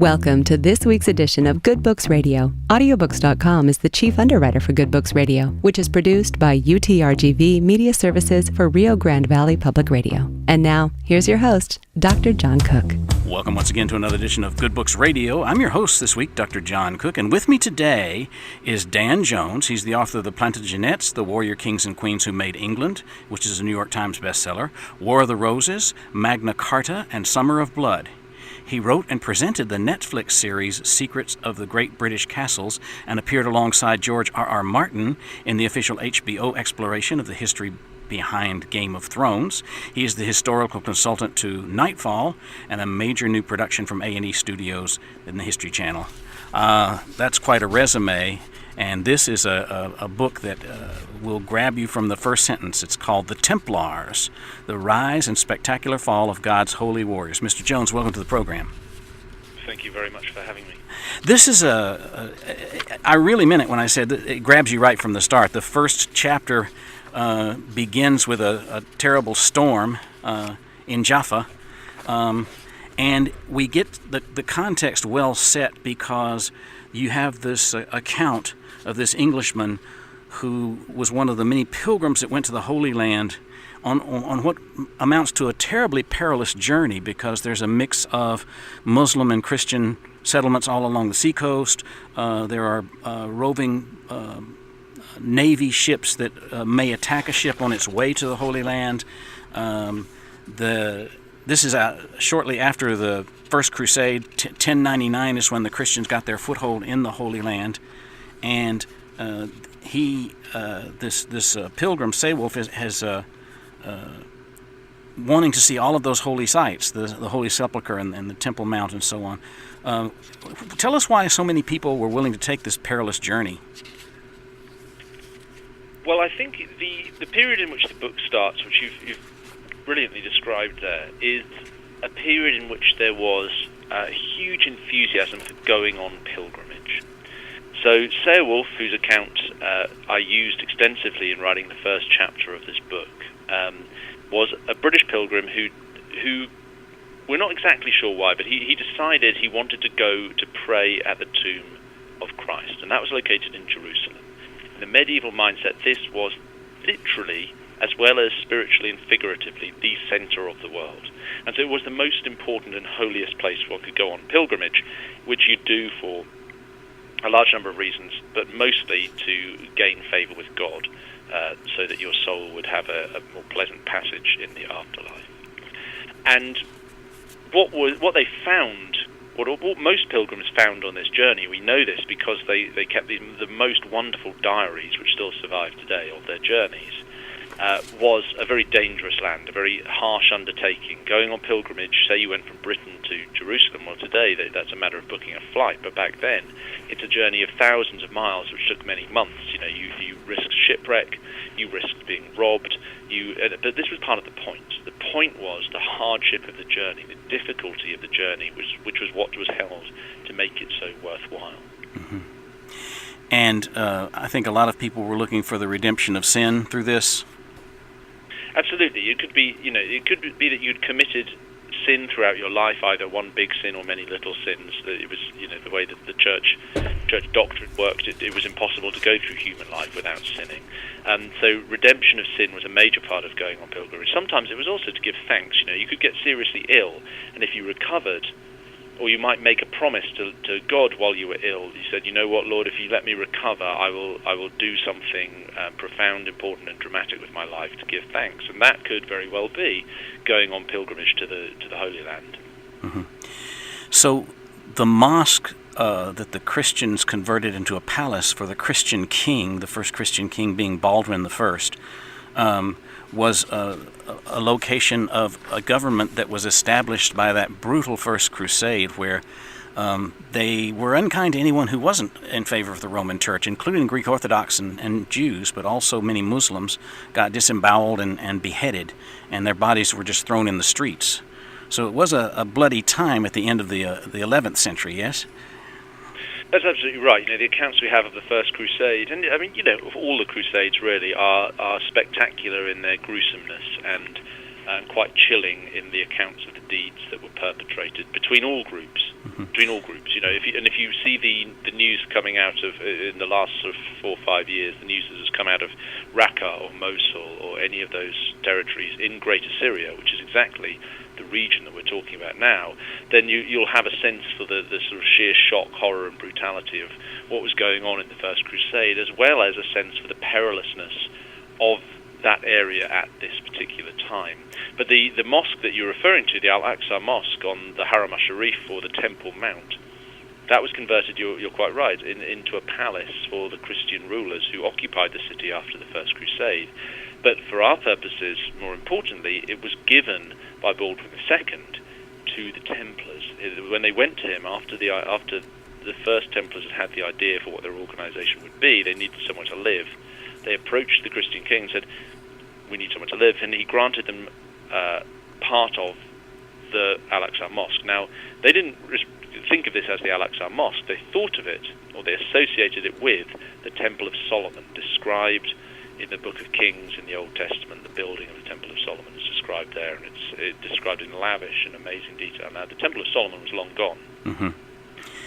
Welcome to this week's edition of Good Books Radio. Audiobooks.com is the chief underwriter for Good Books Radio, which is produced by UTRGV Media Services for Rio Grande Valley Public Radio. And now, here's your host, Dr. John Cook. Welcome once again to another edition of Good Books Radio. I'm your host this week, Dr. John Cook, and with me today is Dan Jones. He's the author of The Plantagenets, The Warrior Kings and Queens Who Made England, which is a New York Times bestseller, War of the Roses, Magna Carta, and Summer of Blood. He wrote and presented the Netflix series Secrets of the Great British Castles and appeared alongside George R.R. Martin in the official HBO exploration of the history behind Game of Thrones. He is the historical consultant to Nightfall and a major new production from A&E Studios in the History Channel. That's quite a resume, and this is a book that will grab you from the first sentence. It's called The Templars, The Rise and Spectacular Fall of God's Holy Warriors. Mr. Jones, welcome to the program. Thank you very much for having me. This is I really meant it when I said that it grabs you right from the start. The first chapter begins with a terrible storm in Jaffa, and we get the context well set because you have this account of this Englishman who was one of the many pilgrims that went to the Holy Land on what amounts to a terribly perilous journey, because there's a mix of Muslim and Christian settlements all along the seacoast. There are roving Navy ships that may attack a ship on its way to the Holy Land. This is shortly after the First Crusade. 1099 is when the Christians got their foothold in the Holy Land, and this pilgrim, Saywolf, has wanting to see all of those holy sites, the Holy Sepulchre and the Temple Mount and so on. Tell us why so many people were willing to take this perilous journey. Well, I think the period in which the book starts, which you've brilliantly described there, is a period in which there was a huge enthusiasm for going on pilgrimage. So Saywolf, whose account I used extensively in writing the first chapter of this book, was a British pilgrim who we're not exactly sure why, but he decided he wanted to go to pray at the tomb of Christ, and that was located in Jerusalem. In the medieval mindset, this was literally, as well as spiritually and figuratively, the center of the world. And so it was the most important and holiest place one could go on pilgrimage, which you do for a large number of reasons, but mostly to gain favor with God, so that your soul would have a more pleasant passage in the afterlife. And what they found, what most pilgrims found on this journey, we know this because they kept the most wonderful diaries, which still survive today, of their journeys, was a very dangerous land, a very harsh undertaking. Going on pilgrimage, say you went from Britain to Jerusalem, well, today that's a matter of booking a flight, but back then it's a journey of thousands of miles, which took many months. You risked shipwreck, you risked being robbed, but this was part of the point. The point was the hardship of the journey, the difficulty of the journey, which was what was held to make it so worthwhile. Mm-hmm. And I think a lot of people were looking for the redemption of sin through this. Absolutely. It could be that you'd committed sin throughout your life, either one big sin or many little sins. It was, the way that the church doctrine worked, it was impossible to go through human life without sinning. So redemption of sin was a major part of going on pilgrimage. Sometimes it was also to give thanks. You could get seriously ill, and if you recovered, or you might make a promise to God while you were ill. You said, "You know what, Lord, if you let me recover, I will do something profound, important, and dramatic with my life to give thanks." And that could very well be going on pilgrimage to the Holy Land. Mm-hmm. So the mosque that the Christians converted into a palace for the Christian king, the first Christian king being Baldwin I, was a location of a government that was established by that brutal First Crusade, where they were unkind to anyone who wasn't in favor of the Roman Church, including Greek Orthodox and Jews, but also many Muslims got disemboweled and beheaded, and their bodies were just thrown in the streets. So it was a bloody time at the end of the 11th century, yes? That's absolutely right. The accounts we have of the First Crusade, and of all the Crusades really, are spectacular in their gruesomeness and quite chilling in the accounts of the deeds that were perpetrated between all groups. Mm-hmm. between all groups. If you see the news coming out of in the last sort of 4 or 5 years, the news that has come out of Raqqa or Mosul or any of those territories in Greater Syria, which is exactly the region that we're talking about now, then you'll have a sense for the sort of sheer shock, horror, and brutality of what was going on in the First Crusade, as well as a sense for the perilousness of that area at this particular time. But the mosque that you're referring to, the Al-Aqsa Mosque on the Haram al-Sharif, or the Temple Mount, that was converted, you're quite right, into a palace for the Christian rulers who occupied the city after the First Crusade. But for our purposes, more importantly, it was given by Baldwin II to the Templars. When they went to him after the first Templars had the idea for what their organization would be, they needed somewhere to live. They approached the Christian king and said, "We need somewhere to live," and he granted them part of the Al-Aqsa Mosque. Now, they didn't think of this as the Al-Aqsa Mosque. They thought of it, or they associated it with, the Temple of Solomon, described in the Book of Kings in the Old Testament. The building of the Temple of Solomon is described there, and it's described in lavish and amazing detail. Now, the Temple of Solomon was long gone,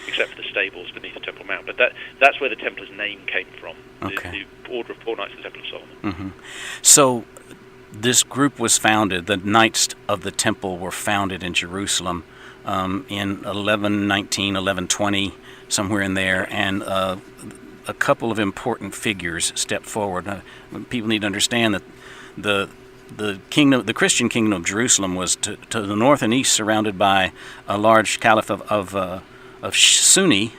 except for the stables beneath the Temple Mount. But that's where the Templars' name came from, the Order of Four Knights of the Temple of Solomon. So this group was founded, the Knights of the Temple were founded in Jerusalem in 1119, 1120, somewhere in there, and a couple of important figures stepped forward. People need to understand that the kingdom, the Christian kingdom of Jerusalem, was to the north and east surrounded by a large caliphate of Sunni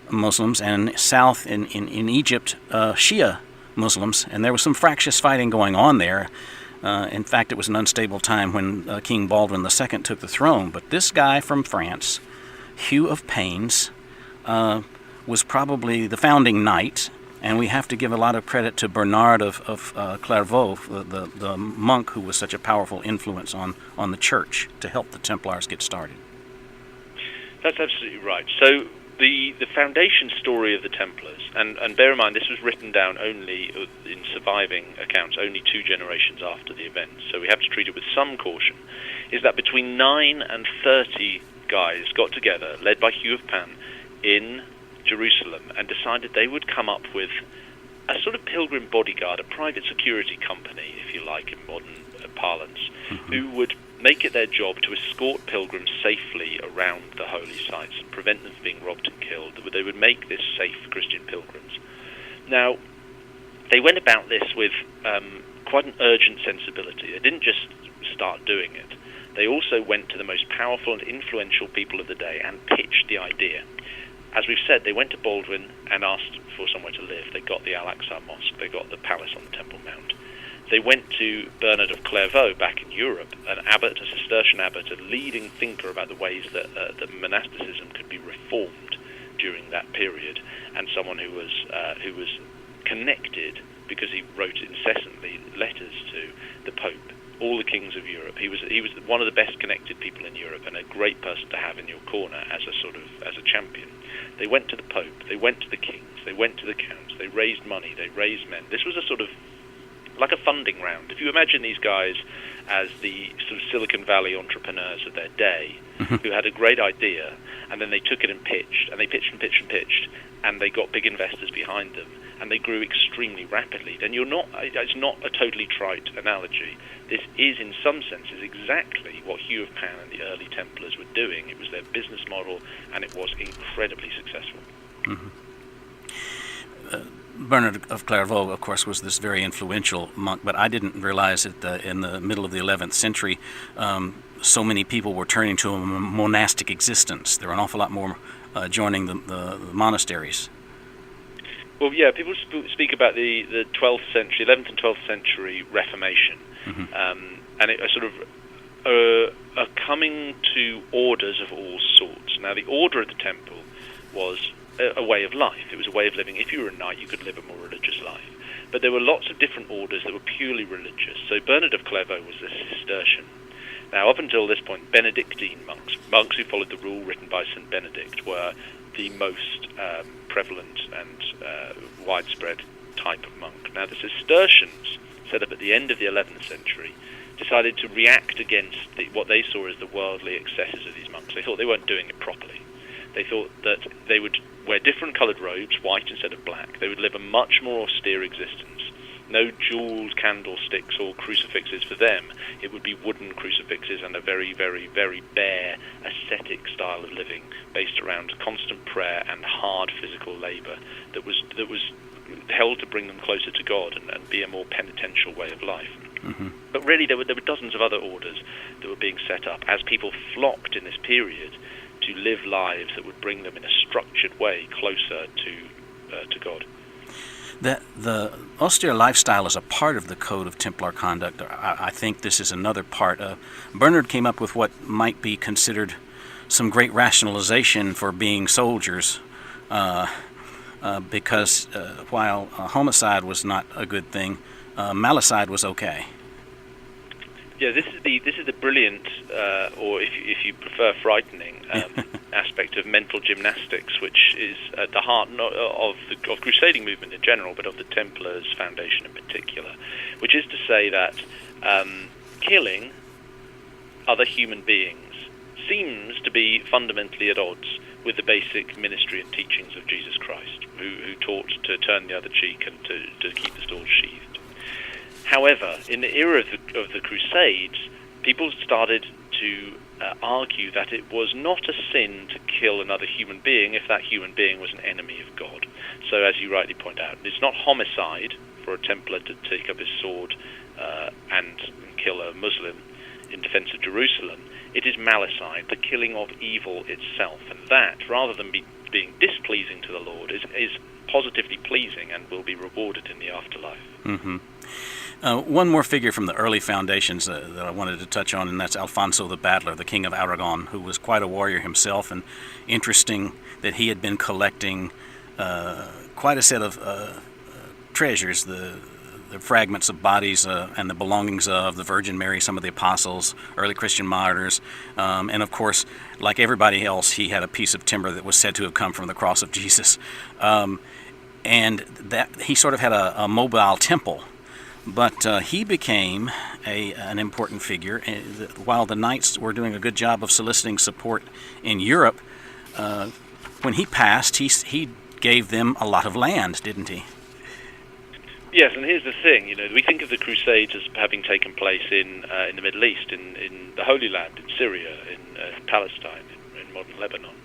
Muslims, and south in Egypt, Shia Muslims, and there was some fractious fighting going on there. In fact, it was an unstable time when King Baldwin II took the throne. But this guy from France, Hugh of Paynes, was probably the founding knight, and we have to give a lot of credit to Bernard of Clairvaux, the monk who was such a powerful influence on the church to help the Templars get started. That's absolutely right. So the foundation story of the Templars, and bear in mind this was written down only in surviving accounts, only 2 generations after the event, so we have to treat it with some caution, is that between 9 and 30 guys got together, led by Hugh of Pan, in Jerusalem, and decided they would come up with a sort of pilgrim bodyguard, a private security company, if you like, in modern parlance, who would make it their job to escort pilgrims safely around the holy sites and prevent them from being robbed and killed. They would make this safe for Christian pilgrims. Now, they went about this with quite an urgent sensibility. They didn't just start doing it. They also went to the most powerful and influential people of the day and pitched the idea. As we've said, they went to Baldwin and asked for somewhere to live. They got the Al-Aqsa Mosque. They got the palace on the Temple Mount. They went to Bernard of Clairvaux back in Europe, an abbot, a Cistercian abbot, a leading thinker about the ways that monasticism could be reformed during that period, and someone who was connected, because he wrote incessantly letters to the Pope, all the kings of Europe. He was one of the best connected people in Europe, and a great person to have in your corner as a champion. They went to the Pope, they went to the kings, they went to the counts, they raised money, they raised men. This was a sort of like a funding round. If you imagine these guys as the sort of Silicon Valley entrepreneurs of their day, who had a great idea, and then they took it and pitched, and they pitched and pitched and pitched, and they got big investors behind them, and they grew extremely rapidly, then it's not a totally trite analogy. This is, in some senses, exactly what Hugh of Pan and the early Templars were doing. It was their business model, and it was incredibly successful. Bernard of Clairvaux, of course, was this very influential monk, but I didn't realize that in the middle of the 11th century, so many people were turning to a monastic existence. There were an awful lot more joining the monasteries. Well, yeah, people speak about the 12th century, 11th and 12th century Reformation, and it sort of a coming to orders of all sorts. Now, the order of the Temple was a way of life. It was a way of living. If you were a knight, you could live a more religious life. But there were lots of different orders that were purely religious. So Bernard of Clairvaux was a Cistercian. Now, up until this point, Benedictine monks who followed the rule written by St. Benedict, were the most prevalent and widespread type of monk. Now, the Cistercians, set up at the end of the 11th century, decided to react against what they saw as the worldly excesses of these monks. They thought they weren't doing it properly. They thought that they would wear different coloured robes, white instead of black. They would live a much more austere existence. No jeweled candlesticks or crucifixes for them. It would be wooden crucifixes and a very, very, very bare, ascetic style of living based around constant prayer and hard physical labour that was held to bring them closer to God and be a more penitential way of life. Mm-hmm. But really, there were dozens of other orders that were being set up as people flocked in this period to live lives that would bring them in a structured way closer to God. The austere lifestyle is a part of the code of Templar conduct. I think this is another part. Bernard came up with what might be considered some great rationalization for being soldiers, because while homicide was not a good thing, malicide was okay. Yeah, this is the brilliant, or if you prefer, frightening aspect of mental gymnastics, which is at the heart not of the crusading movement in general, but of the Templars foundation in particular, which is to say that killing other human beings seems to be fundamentally at odds with the basic ministry and teachings of Jesus Christ, who taught to turn the other cheek and to keep the sword sheathed. However, in the era of the Crusades, people started to argue that it was not a sin to kill another human being if that human being was an enemy of God. So, as you rightly point out, it's not homicide for a Templar to take up his sword and kill a Muslim in defense of Jerusalem. It is malicide, the killing of evil itself, and that, rather than being displeasing to the Lord, is positively pleasing and will be rewarded in the afterlife. Mm-hmm. One more figure from the early foundations that I wanted to touch on, and that's Alfonso the Battler, the King of Aragon, who was quite a warrior himself, and interesting that he had been collecting quite a set of treasures, the fragments of bodies and the belongings of the Virgin Mary, some of the apostles, early Christian martyrs, and of course, like everybody else, he had a piece of timber that was said to have come from the cross of Jesus, and that he sort of had a mobile temple. But he became an important figure. While the Knights were doing a good job of soliciting support in Europe, when he passed, he gave them a lot of land, didn't he? Yes, and here's the thing. We think of the Crusades as having taken place in the Middle East, in the Holy Land, in Syria, in Palestine, in modern Lebanon.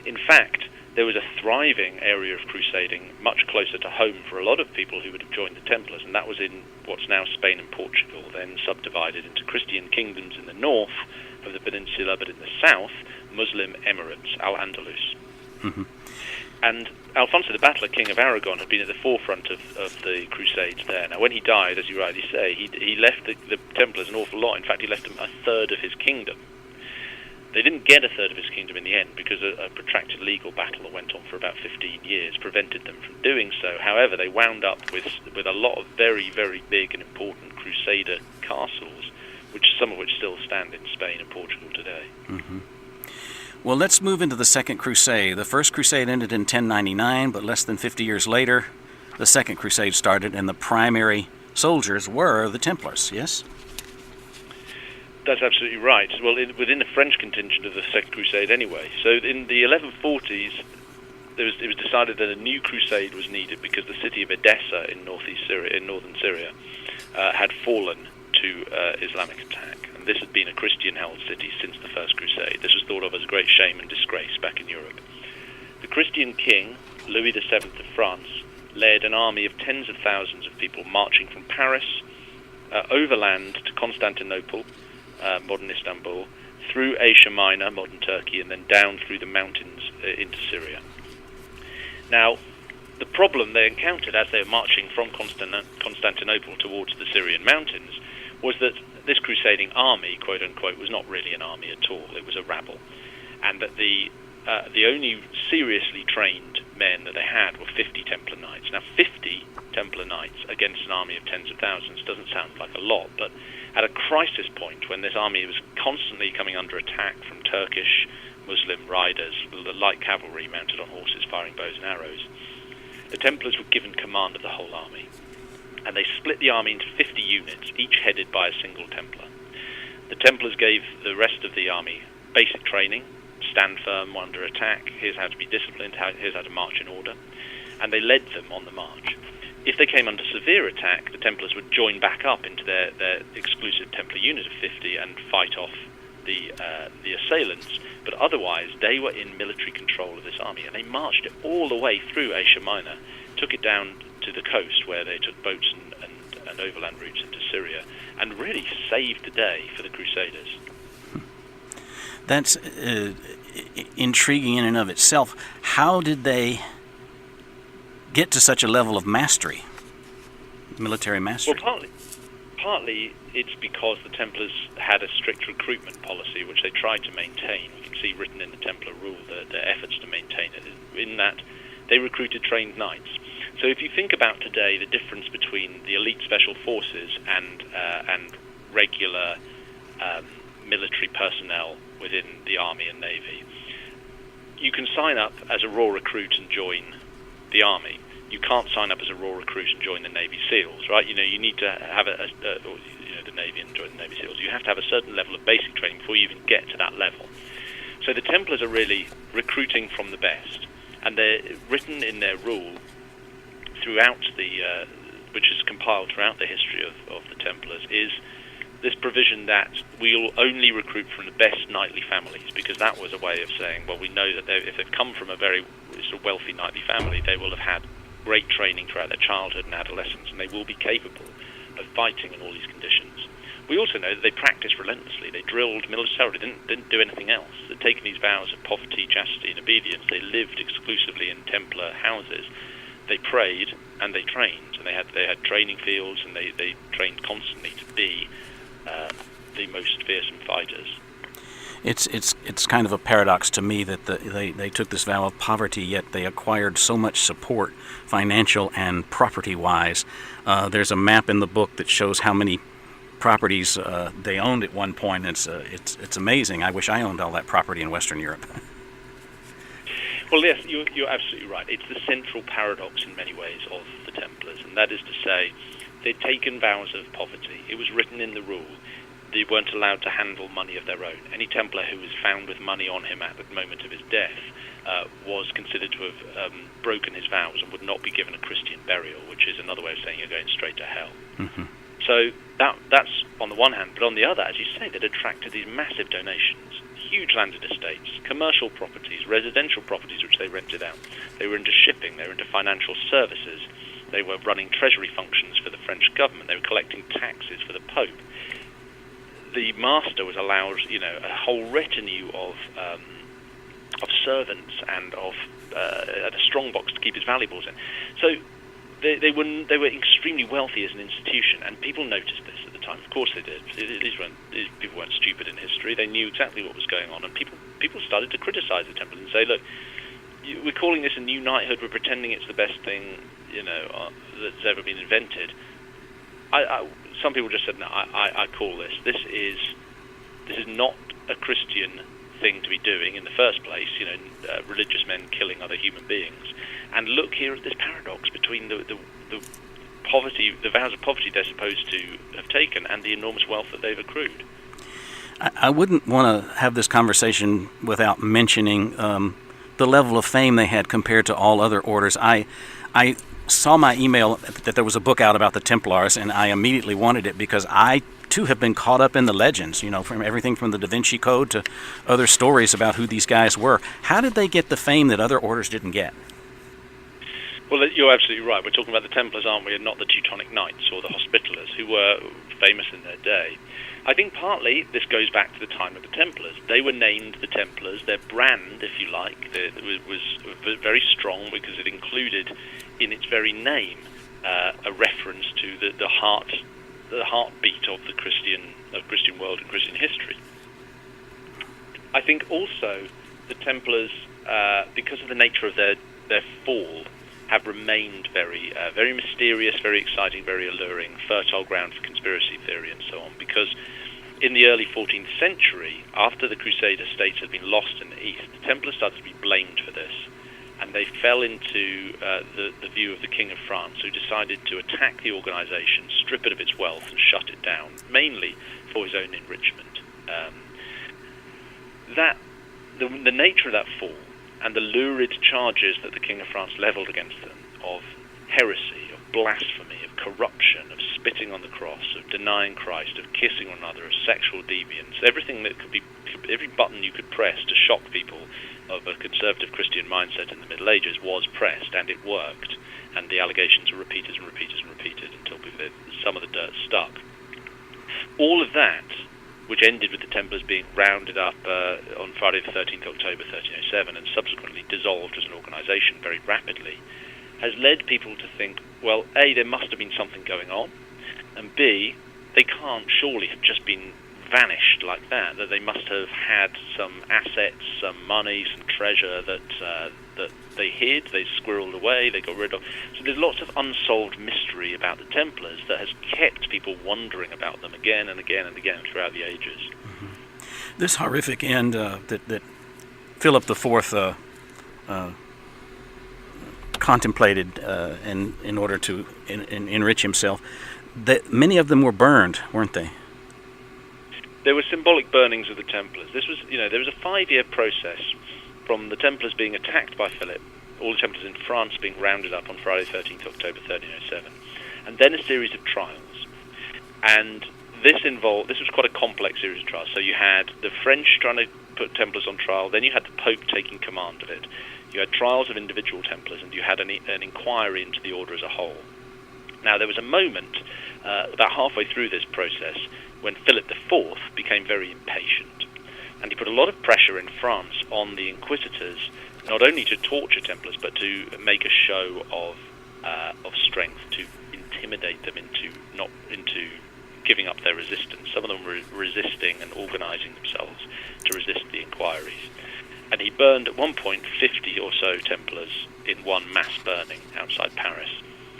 In fact, there was a thriving area of crusading much closer to home for a lot of people who would have joined the Templars, and that was in what's now Spain and Portugal, then subdivided into Christian kingdoms in the north of the peninsula, but in the south, Muslim emirates, Al-Andalus. Mm-hmm. And Alfonso the Battler, King of Aragon, had been at the forefront of the Crusades there. Now, when he died, as you rightly say, he left the Templars an awful lot. In fact, he left them a third of his kingdom. They didn't get a third of his kingdom in the end because a protracted legal battle that went on for about 15 years prevented them from doing so. However, they wound up with a lot of very, very big and important Crusader castles, some of which still stand in Spain and Portugal today. Mm-hmm. Well, let's move into the Second Crusade. The First Crusade ended in 1099, but less than 50 years later, the Second Crusade started, and the primary soldiers were the Templars, yes? That's absolutely right. Well, within the French contingent of the Second Crusade anyway. So in the 1140s, it was decided that a new crusade was needed because the city of Edessa in northern Syria, had fallen to Islamic attack. And this had been a Christian-held city since the First Crusade. This was thought of as a great shame and disgrace back in Europe. The Christian king, Louis VII of France, led an army of tens of thousands of people marching from Paris overland to Constantinople, modern Istanbul, through Asia Minor, modern Turkey, and then down through the mountains into Syria. Now, the problem they encountered as they were marching from Constantinople towards the Syrian mountains was that this crusading army, quote-unquote, was not really an army at all. It was a rabble. And that the only seriously trained men that they had were 50 Templar Knights. Now, 50 Templar Knights against an army of tens of thousands doesn't sound like a lot, but at a crisis point when this army was constantly coming under attack from Turkish Muslim riders, the light cavalry mounted on horses firing bows and arrows, the Templars were given command of the whole army. And they split the army into 50 units, each headed by a single Templar. The Templars gave the rest of the army basic training, stand firm under attack. Here's how to be disciplined. Here's how to march in order. And they led them on the march. If they came under severe attack, the Templars would join back up into their exclusive Templar unit of 50 and fight off the assailants. But otherwise, they were in military control of this army, and they marched it all the way through Asia Minor, took it down to the coast where they took boats and overland routes into Syria, and really saved the day for the Crusaders. That's intriguing in and of itself. How did they get to such a level of mastery, military mastery? Well, partly it's because the Templars had a strict recruitment policy, which they tried to maintain. You can see written in the Templar rule their efforts to maintain it, in that they recruited trained knights. So if you think about today the difference between the elite special forces and regular military personnel within the army and navy, you can sign up as a raw recruit and join the army. You can't sign up as a raw recruit and join the Navy SEALs, right? You need to have the Navy and join the Navy SEALs. You have to have a certain level of basic training before you even get to that level. So the Templars are really recruiting from the best, and they're written in their rule throughout which is compiled throughout the history of the Templars, is this provision that we'll only recruit from the best knightly families, because that was a way of saying, well, we know that if they've come from a very sort of wealthy knightly family, they will have had great training throughout their childhood and adolescence, and they will be capable of fighting in all these conditions. We also know that they practiced relentlessly. They drilled militarily, didn't do anything else. They'd taken these vows of poverty, chastity, and obedience. They lived exclusively in Templar houses. They prayed and they trained, and they had training fields, and they trained constantly to be the most fearsome fighters. It's kind of a paradox to me that they took this vow of poverty, yet they acquired so much support, financial and property-wise. There's a map in the book that shows how many properties they owned at one point. It's amazing. I wish I owned all that property in Western Europe. Well, yes, you're absolutely right. It's the central paradox in many ways of the Templars, and that is to say, they'd taken vows of poverty. It was written in the rule. They weren't allowed to handle money of their own. Any Templar who was found with money on him at the moment of his death was considered to have broken his vows and would not be given a Christian burial, which is another way of saying you're going straight to hell. Mm-hmm. So that's on the one hand, but on the other, as you say, they'd attracted these massive donations, huge landed estates, commercial properties, residential properties which they rented out. They were into shipping, they were into financial services, they were running treasury functions for the French government, they were collecting taxes for the Pope. The master was allowed, a whole retinue of servants and of a strongbox to keep his valuables in. So they were extremely wealthy as an institution, and people noticed this at the time. Of course they did. These people weren't stupid in history. They knew exactly what was going on, and people started to criticize the Templars and say, look, we're calling this a new knighthood. We're pretending it's the best thing, that's ever been invented. Some people just said, no, I call this. This is not a Christian thing to be doing in the first place, religious men killing other human beings. And look here at this paradox between the poverty, the vows of poverty they're supposed to have taken, and the enormous wealth that they've accrued. I wouldn't want to have this conversation without mentioning the level of fame they had compared to all other orders. I saw my email that there was a book out about the Templars, and I immediately wanted it because I too have been caught up in the legends, from everything from the Da Vinci Code to other stories about who these guys were. How did they get the fame that other orders didn't get? Well, you're absolutely right. We're talking about the Templars, aren't we, and not the Teutonic Knights or the Hospitallers, who were famous in their day. I think partly this goes back to the time of the Templars. They were named the Templars. Their brand, if you like, was very strong because it included in its very name a reference to the heartbeat of the Christian world and Christian history. I think also the Templars, because of the nature of their fall, have remained very mysterious, very exciting, very alluring, fertile ground for conspiracy theory and so on, because in the early 14th century, after the Crusader states had been lost in the East, the Templars started to be blamed for this, and they fell into the view of the King of France, who decided to attack the organization, strip it of its wealth, and shut it down, mainly for his own enrichment. That the nature of that fall and the lurid charges that the King of France levelled against them of heresy, of blasphemy, of corruption, of spitting on the cross, of denying Christ, of kissing one another, of sexual deviance, everything that could be, every button you could press to shock people of a conservative Christian mindset in the Middle Ages was pressed, and it worked. And the allegations were repeated and repeated and repeated until some of the dirt stuck. All of that, which ended with the Templars being rounded up on Friday the 13th October 1307 and subsequently dissolved as an organisation very rapidly, has led people to think, well, A, there must have been something going on, and B, they can't surely have just been vanished like that they must have had some assets, some money, some treasure that they hid, they squirreled away, they got rid of. So there's lots of unsolved mystery about the Templars that has kept people wondering about them again and again and again throughout the ages. Mm-hmm. This horrific end that Philip IV contemplated in order to enrich himself, that many of them were burned, weren't they? There were symbolic burnings of the Templars. This was, there was a 5-year process from the Templars being attacked by Philip, all the Templars in France being rounded up on Friday 13th October 1307, and then a series of trials. And this was quite a complex series of trials. So you had the French trying to put Templars on trial, then you had the Pope taking command of it, you had trials of individual Templars, and you had an inquiry into the order as a whole. Now, there was a moment about halfway through this process when Philip IV became very impatient, and he put a lot of pressure in France on the inquisitors, not only to torture Templars, but to make a show of strength, to intimidate them into giving up their resistance. Some of them were resisting and organising themselves to resist the inquiries. And he burned at one point 50 or so Templars in one mass burning outside Paris.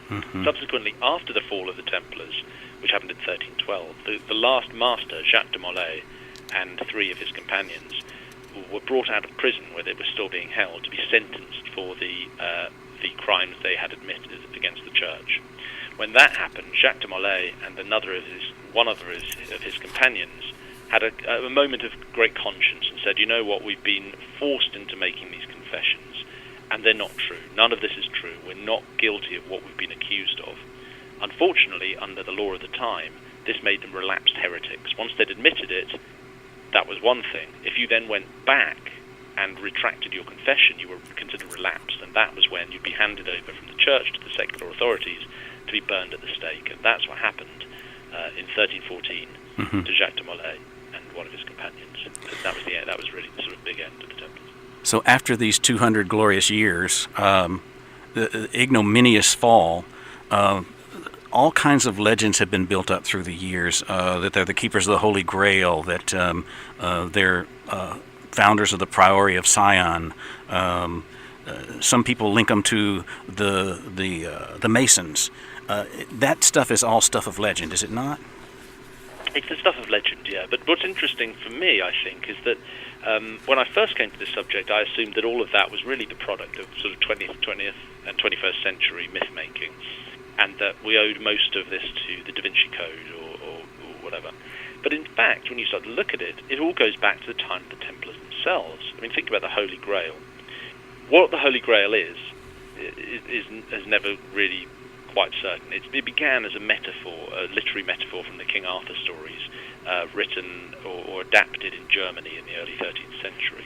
Mm-hmm. Subsequently, after the fall of the Templars, which happened in 1312, the last master, Jacques de Molay, and 3 of his companions were brought out of prison, where they were still being held, to be sentenced for the crimes they had admitted against the church. When that happened, Jacques de Molay and one other of his companions had a moment of great conscience and said, you know what, we've been forced into making these confessions, and they're not true. None of this is true. We're not guilty of what we've been accused of. Unfortunately, under the law of the time, this made them relapsed heretics. Once they'd admitted it, that was one thing. If you then went back and retracted your confession, you were considered relapsed, and that was when you'd be handed over from the church to the secular authorities to be burned at the stake. And that's what happened in 1314 mm-hmm. to Jacques de Molay and one of his companions. And that was really the sort of big end of the Templars. So after these 200 glorious years, the ignominious fall, all kinds of legends have been built up through the years, that they're the keepers of the Holy Grail, that they're founders of the Priory of Sion. Some people link them to the Masons. That stuff is all stuff of legend, is it not? It's the stuff of legend, yeah. But what's interesting for me, I think, is that when I first came to this subject, I assumed that all of that was really the product of sort of 20th and 21st century myth-making, and that we owed most of this to the Da Vinci Code or whatever. But in fact, when you start to look at it, it all goes back to the time of the Templars themselves. I mean, think about the Holy Grail. What the Holy Grail is never really quite certain. It began as a metaphor, a literary metaphor from the King Arthur stories, written or adapted in Germany in the early 13th century.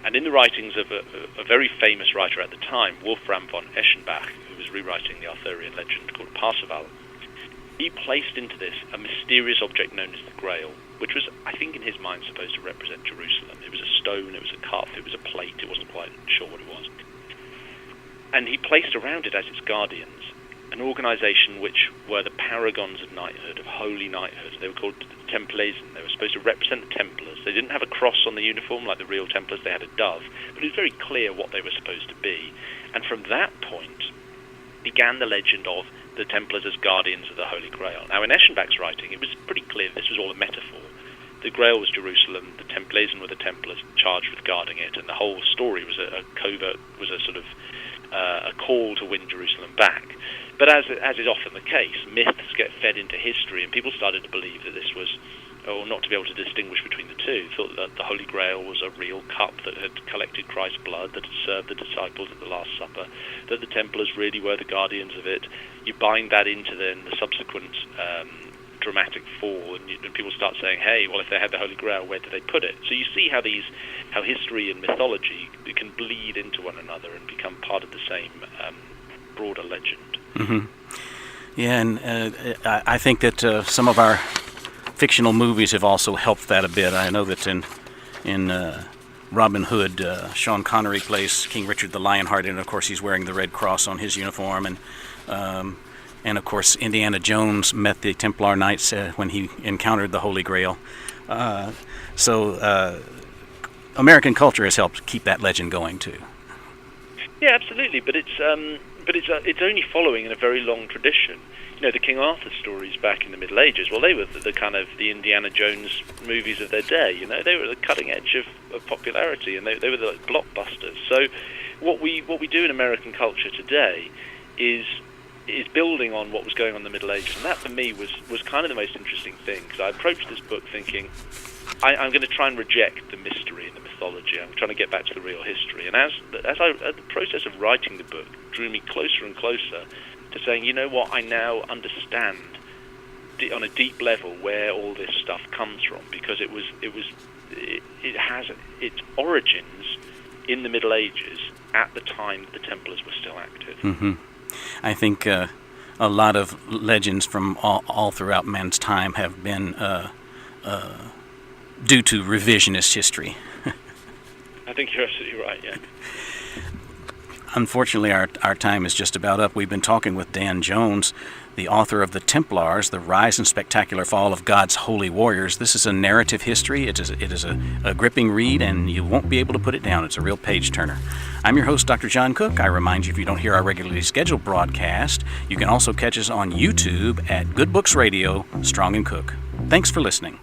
And in the writings of a very famous writer at the time, Wolfram von Eschenbach, who was rewriting the Arthurian legend called Parzival, he placed into this a mysterious object known as the Grail, which was, I think in his mind, supposed to represent Jerusalem. It was a stone, it was a cup, it was a plate, it wasn't quite sure what it was. And he placed around it as its guardians an organisation which were the paragons of knighthood, of holy knighthood. They were called Templars, and they were supposed to represent the Templars. They didn't have a cross on the uniform like the real Templars, they had a dove, but it was very clear what they were supposed to be. And from that point began the legend of the Templars as guardians of the Holy Grail. Now, in Eschenbach's writing, it was pretty clear this was all a metaphor. The Grail was Jerusalem, the Templars were the Templars charged with guarding it, and the whole story was a covert, was a sort of a call to win Jerusalem back. But as is often the case, myths get fed into history, and people started to believe that this was or not to be able to distinguish between the two, thought that the Holy Grail was a real cup that had collected Christ's blood, that had served the disciples at the Last Supper, that the Templars really were the guardians of it. You bind that into then the subsequent dramatic fall, and people start saying, hey, well, if they had the Holy Grail, where did they put it? So you see how history and mythology can bleed into one another and become part of the same broader legend. Mm-hmm. Yeah, and I think that some of our fictional movies have also helped that a bit. I know that in Robin Hood, Sean Connery plays King Richard the Lionhearted, and of course he's wearing the red cross on his uniform, and of course Indiana Jones met the Templar Knights when he encountered the Holy Grail. So American culture has helped keep that legend going too. Yeah, absolutely, but it's only following in a very long tradition. You know, the King Arthur stories back in the Middle Ages, well, they were the kind of the Indiana Jones movies of their day. You know, they were the cutting edge of popularity, and they were the blockbusters. So what we do in American culture today is building on what was going on in the Middle Ages, and that for me was kind of the most interesting thing, because I approached this book thinking I'm going to try and reject the mystery and the mythology. I'm trying to get back to the real history. And as the process of writing the book drew me closer and closer to saying, you know what, I now understand on a deep level where all this stuff comes from, because it has its origins in the Middle Ages at the time that the Templars were still active. Mm-hmm. I think a lot of legends from all throughout man's time have been due to revisionist history. I think you're absolutely right, yeah. Unfortunately, our time is just about up. We've been talking with Dan Jones, the author of The Templars, The Rise and Spectacular Fall of God's Holy Warriors. This is a narrative history. It is a gripping read, and you won't be able to put it down. It's a real page-turner. I'm your host, Dr. John Cook. I remind you, if you don't hear our regularly scheduled broadcast, you can also catch us on YouTube at Good Books Radio, Strong and Cook. Thanks for listening.